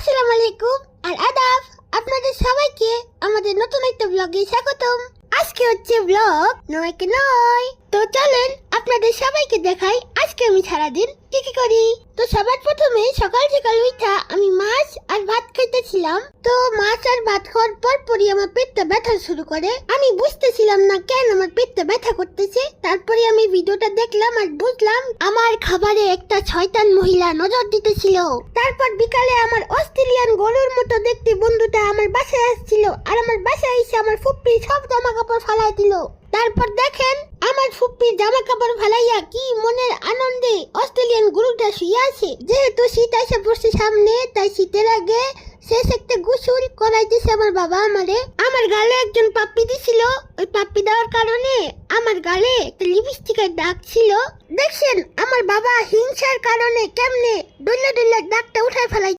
আসসালামু আলাইকুম আর আদাব। আপনাদের সবাইকে আমাদের নতুন একটা ব্লগে স্বাগতম। আজকে হচ্ছে ব্লগ 9 তো চলেন আপনাদের সবাইকে দেখাই আজকে আমি সারাদিন কি করি। তো সবার প্রথমে সকাল সকাল উঠা আমি মাছ আর ভাত খাইতেছিলাম। তো মাছ আর ভাত খাওয়ার পরই আমার পেটটা ব্যথা শুরু করে। আমি বুঝতেছিলাম না কেন আমার পেটটা ব্যথা করতেছে। তারপরে আমি ভিডিওটা দেখলাম আর বুঝলাম আমার খাবারে একটা শয়তান মহিলা নজর দিতেছিল। তারপর বিকালে আমার অস্ট্রেলিয়ান গরুর মতো দেখতে বন্ধুটা আমার বাসায় আসছিল আর আমার বাসায় এসে আমার ফুপ্পি সব জামা কাপড় ফালাই দিল। তারপর দেখেন আমার ফুপ্পির জামা কাপড় ফালাইয়া কি মনের আনন্দে অস্ট্রেলিয়ান গরুটা শুয়ে আছে। যেহেতু শীত এসে পড়ছে সামনে, তাই শীতের আগে শেষ একটা গোসল করাইতেছে আমার বাবা আমারে। আমার গালে একজন পাপ্পি দিছিল, ওই পাপ্পি দেওয়ার কারণে আমার গালে একটা লিপস্টিকের দাগ ছিল। দেখছেন আমার বাবা হিংসার কারণে কেমনে ডুল্লা দাগটা উঠায় ফেলাই।